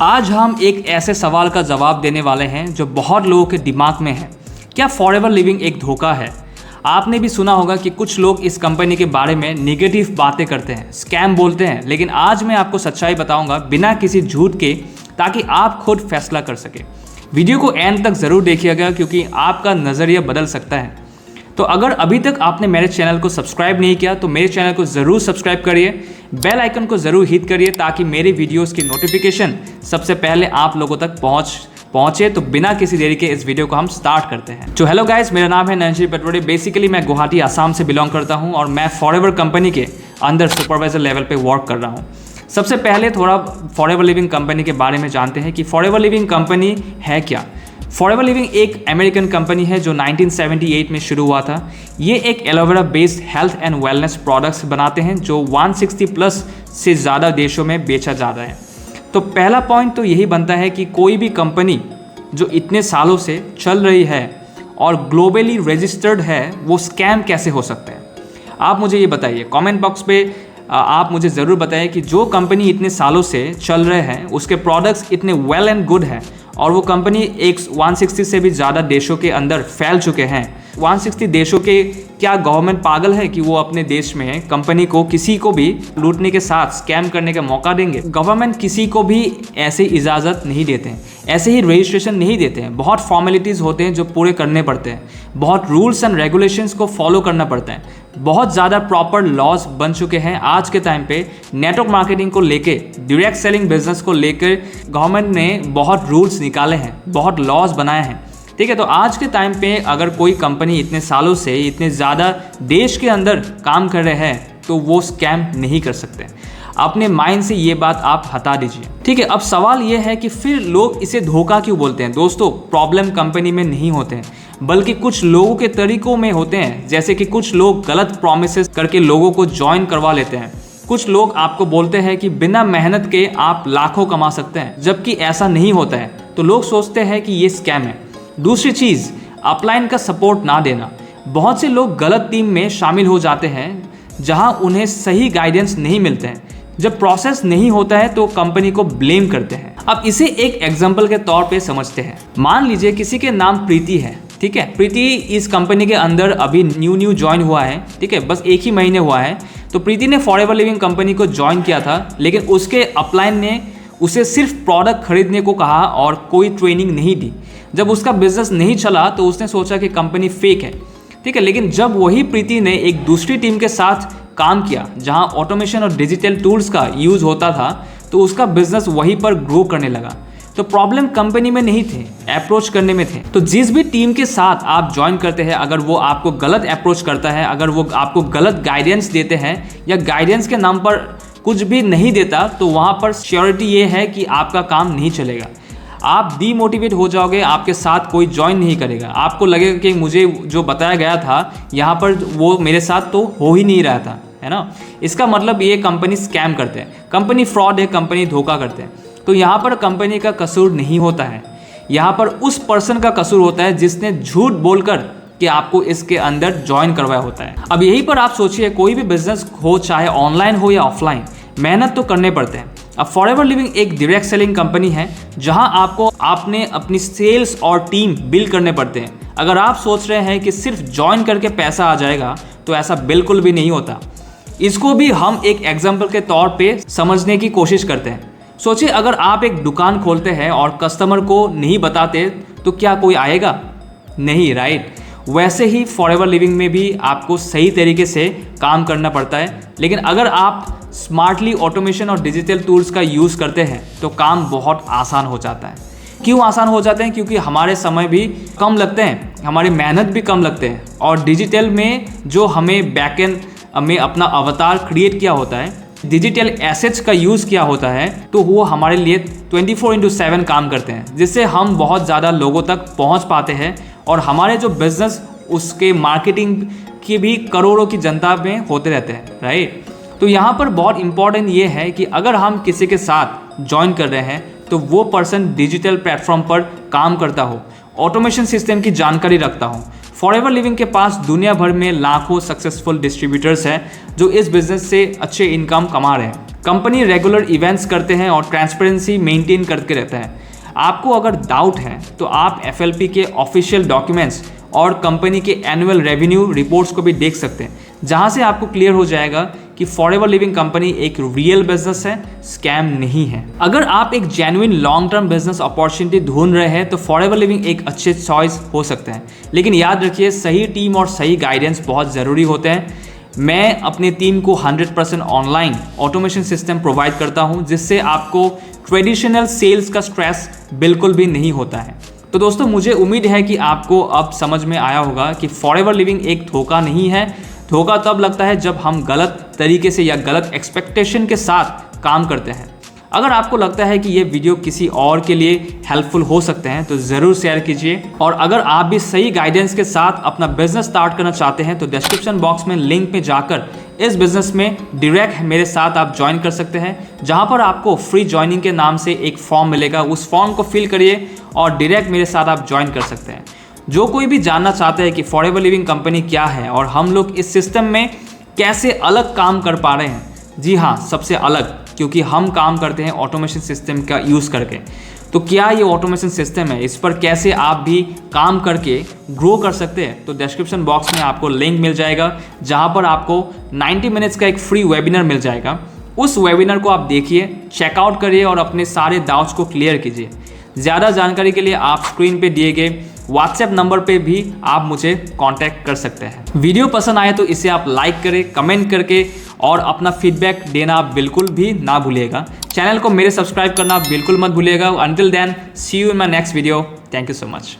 आज हम एक ऐसे सवाल का जवाब देने वाले हैं जो बहुत लोगों के दिमाग में है। क्या फॉरएवर लिविंग एक धोखा है? आपने भी सुना होगा कि कुछ लोग इस कंपनी के बारे में नेगेटिव बातें करते हैं, स्कैम बोलते हैं, लेकिन आज मैं आपको सच्चाई बताऊंगा बिना किसी झूठ के, ताकि आप खुद फैसला कर सके। वीडियो को एंड तक ज़रूर देखिएगा क्योंकि आपका नज़रिया बदल सकता है। तो अगर अभी तक आपने मेरे चैनल को सब्सक्राइब नहीं किया तो मेरे चैनल को ज़रूर सब्सक्राइब करिए, बेल आइकन को ज़रूर हिट करिए ताकि मेरी वीडियोस की नोटिफिकेशन सबसे पहले आप लोगों तक पहुंचे। तो बिना किसी देरी के इस वीडियो को हम स्टार्ट करते हैं। तो हेलो गाइस, मेरा नाम है नंशी पटवारी। बेसिकली मैं गुवाहाटी आसाम से बिलोंग करता हूं और मैं फॉरएवर कंपनी के अंदर सुपरवाइजर लेवल पे वर्क कर रहा हूं। सबसे पहले थोड़ा फॉरएवर लिविंग कंपनी के बारे में जानते हैं कि फॉरएवर लिविंग कंपनी है क्या। फॉरएवर लिविंग एक अमेरिकन कंपनी है जो 1978 में शुरू हुआ था। ये एक aloe vera based health and wellness products बनाते हैं जो 160 प्लस से ज़्यादा देशों में बेचा जा रहा है। तो पहला पॉइंट तो यही बनता है कि कोई भी कंपनी जो इतने सालों से चल रही है और ग्लोबली रजिस्टर्ड है वो स्कैम कैसे हो सकता है। आप मुझे ये बताइए, कमेंट बॉक्स पे आप मुझे ज़रूर बताइए कि जो कंपनी इतने सालों से चल रहे हैं उसके प्रोडक्ट्स इतने वेल एंड गुड है और वो कंपनी 160 से भी ज़्यादा देशों के अंदर फैल चुके हैं। 160 देशों के क्या गवर्नमेंट पागल है कि वो अपने देश में कंपनी को किसी को भी लूटने के साथ स्कैम करने का मौका देंगे? गवर्नमेंट किसी को भी ऐसे इजाज़त नहीं देते हैं, ऐसे ही रजिस्ट्रेशन नहीं देते हैं। बहुत फॉर्मेलिटीज़ होते हैं जो पूरे करने पड़ते हैं, बहुत रूल्स एंड रेगुलेशंस को फॉलो करना पड़ता है, बहुत ज़्यादा प्रॉपर लॉज बन चुके हैं आज के टाइम पे। नेटवर्क मार्केटिंग को लेके, डायरेक्ट सेलिंग बिजनेस को लेकर गवर्नमेंट ने बहुत रूल्स निकाले हैं, बहुत लॉज बनाए हैं। ठीक है, तो आज के टाइम पे अगर कोई कंपनी इतने सालों से इतने ज़्यादा देश के अंदर काम कर रहे हैं तो वो स्कैम नहीं कर सकते। अपने माइंड से ये बात आप हटा दीजिए। ठीक है, अब सवाल ये है कि फिर लोग इसे धोखा क्यों बोलते हैं? दोस्तों, प्रॉब्लम कंपनी में नहीं होते हैं बल्कि कुछ लोगों के तरीकों में होते हैं। जैसे कि कुछ लोग गलत प्रॉमिसेस करके लोगों को ज्वाइन करवा लेते हैं। कुछ लोग आपको बोलते हैं कि बिना मेहनत के आप लाखों कमा सकते हैं, जबकि ऐसा नहीं होता है। तो लोग सोचते हैं कि ये स्कैम है। दूसरी चीज़, अपलाइन का सपोर्ट ना देना। बहुत से लोग गलत टीम में शामिल हो जाते हैं जहां उन्हें सही गाइडेंस नहीं मिलते हैं। जब प्रोसेस नहीं होता है तो कंपनी को ब्लेम करते हैं। अब इसे एक एग्जांपल के तौर पे समझते हैं। मान लीजिए किसी के नाम प्रीति है। ठीक है, प्रीति इस कंपनी के अंदर अभी न्यू ज्वाइन हुआ है। ठीक है, बस 1 ही महीने हुआ है। तो प्रीति ने फॉरएवर लिविंग कंपनी को ज्वाइन किया था, लेकिन उसके अपलाइन ने उसे सिर्फ प्रोडक्ट खरीदने को कहा और कोई ट्रेनिंग नहीं दी। जब उसका बिजनेस नहीं चला तो उसने सोचा कि कंपनी फेक है। ठीक है, लेकिन जब वही प्रीति ने एक दूसरी टीम के साथ काम किया जहां ऑटोमेशन और डिजिटल टूल्स का यूज़ होता था तो उसका बिजनेस वहीं पर ग्रो करने लगा। तो प्रॉब्लम कंपनी में नहीं थे, अप्रोच करने में थे। तो जिस भी टीम के साथ आप ज्वाइन करते हैं, अगर वो आपको गलत अप्रोच करता है, अगर वो आपको गलत गाइडेंस देते हैं या गाइडेंस के नाम पर कुछ भी नहीं देता, तो वहाँ पर श्योरिटी ये है कि आपका काम नहीं चलेगा। आप डीमोटिवेट हो जाओगे, आपके साथ कोई ज्वाइन नहीं करेगा। आपको लगेगा कि मुझे जो बताया गया था यहाँ पर वो मेरे साथ तो हो ही नहीं रहा था, है ना। इसका मतलब ये कंपनी स्कैम करते हैं, कंपनी फ्रॉड है, कंपनी धोखा करते हैं। तो यहाँ पर कंपनी का कसूर नहीं होता है, यहाँ पर उस पर्सन का कसूर होता है जिसने झूठ बोलकर कि आपको इसके अंदर ज्वाइन करवाया होता है। अब यहीं पर आप सोचिए, कोई भी बिजनेस हो, चाहे ऑनलाइन हो या ऑफलाइन, मेहनत तो करने पड़ते हैं। अब फॉरएवर लिविंग एक डायरेक्ट सेलिंग कंपनी है जहां आपको अपनी सेल्स और टीम बिल्ड करने पड़ते हैं। अगर आप सोच रहे हैं कि सिर्फ ज्वाइन करके पैसा आ जाएगा तो ऐसा बिल्कुल भी नहीं होता। इसको भी हम एक एग्जाम्पल के तौर पे समझने की कोशिश करते हैं। सोचिए, अगर आप एक दुकान खोलते हैं और कस्टमर को नहीं बताते तो क्या कोई आएगा? नहीं, राइट। वैसे ही फॉरएवर लिविंग में भी आपको सही तरीके से काम करना पड़ता है। लेकिन अगर आप स्मार्टली ऑटोमेशन और डिजिटल टूल्स का यूज़ करते हैं तो काम बहुत आसान हो जाता है। क्यों आसान हो जाते हैं? क्योंकि हमारे समय भी कम लगते हैं, हमारी मेहनत भी कम लगते हैं, और डिजिटल में जो हमें बैकएंड में अपना अवतार क्रिएट किया होता है, डिजिटल एसेट्स का यूज़ किया होता है, तो वो हमारे लिए 24/7 काम करते हैं, जिससे हम बहुत ज़्यादा लोगों तक पहुंच पाते हैं और हमारे जो बिज़नेस उसके मार्केटिंग की भी करोड़ों की जनता में होते रहते हैं, राइट। तो यहाँ पर बहुत इंपॉर्टेंट ये है कि अगर हम किसी के साथ ज्वाइन कर रहे हैं तो वो पर्सन डिजिटल प्लेटफॉर्म पर काम करता हो, ऑटोमेशन सिस्टम की जानकारी रखता हो, फॉरएवर लिविंग के पास दुनिया भर में लाखों सक्सेसफुल डिस्ट्रीब्यूटर्स हैं जो इस बिजनेस से अच्छे इनकम कमा रहे हैं। कंपनी रेगुलर इवेंट्स करते हैं और ट्रांसपेरेंसी मेंटेन करके रहते हैं। आपको अगर डाउट है तो आप FLP के ऑफिशियल डॉक्यूमेंट्स और कंपनी के एनुअल रेवेन्यू रिपोर्ट्स को भी देख सकते हैं, जहां से आपको क्लियर हो जाएगा कि फॉरएवर लिविंग कंपनी एक रियल बिजनेस है, स्कैम नहीं है। अगर आप एक genuine long term business opportunity ढूंढ रहे हैं तो फॉरएवर लिविंग एक अच्छे चॉइस हो सकते हैं, लेकिन याद रखिए सही टीम और सही गाइडेंस बहुत ज़रूरी होते हैं। मैं अपनी टीम को 100% ऑनलाइन ऑटोमेशन सिस्टम प्रोवाइड करता हूं, जिससे आपको ट्रेडिशनल सेल्स का स्ट्रेस बिल्कुल भी नहीं होता है। तो दोस्तों, मुझे उम्मीद है कि आपको अब समझ में आया होगा कि फॉरएवर लिविंग एक धोखा नहीं है। धोखा तब लगता है जब हम गलत तरीके से या गलत एक्सपेक्टेशन के साथ काम करते हैं। अगर आपको लगता है कि ये वीडियो किसी और के लिए हेल्पफुल हो सकते हैं तो ज़रूर शेयर कीजिए, और अगर आप भी सही गाइडेंस के साथ अपना बिजनेस स्टार्ट करना चाहते हैं तो डिस्क्रिप्शन बॉक्स में लिंक में जाकर इस बिजनेस में डायरेक्ट मेरे साथ आप ज्वाइन कर सकते हैं, जहां पर आपको फ्री ज्वाइनिंग के नाम से एक फॉर्म मिलेगा। उस फॉर्म को फिल करिए और डायरेक्ट मेरे साथ आप ज्वाइन कर सकते हैं। जो कोई भी जानना चाहते हैं कि फॉरएवर लिविंग कंपनी क्या है और हम लोग इस सिस्टम में कैसे अलग काम कर पा रहे हैं, जी हाँ, सबसे अलग, क्योंकि हम काम करते हैं ऑटोमेशन सिस्टम का यूज़ करके। तो क्या ये ऑटोमेशन सिस्टम है, इस पर कैसे आप भी काम करके ग्रो कर सकते हैं, तो डिस्क्रिप्शन बॉक्स में आपको लिंक मिल जाएगा, जहां पर आपको 90 मिनट्स का एक फ्री वेबिनार मिल जाएगा। उस वेबिनार को आप देखिए, चेकआउट करिए और अपने सारे डाउट्स को क्लियर कीजिए। ज़्यादा जानकारी के लिए आप स्क्रीन पे दिए गए व्हाट्सएप नंबर पे भी आप मुझे कांटेक्ट कर सकते हैं। वीडियो पसंद आए तो इसे आप लाइक करें, कमेंट करके, और अपना फीडबैक देना आप बिल्कुल भी ना भूलिएगा। चैनल को मेरे सब्सक्राइब करना बिल्कुल मत भूलिएगा। Until then, see you in my next video. Thank you so much.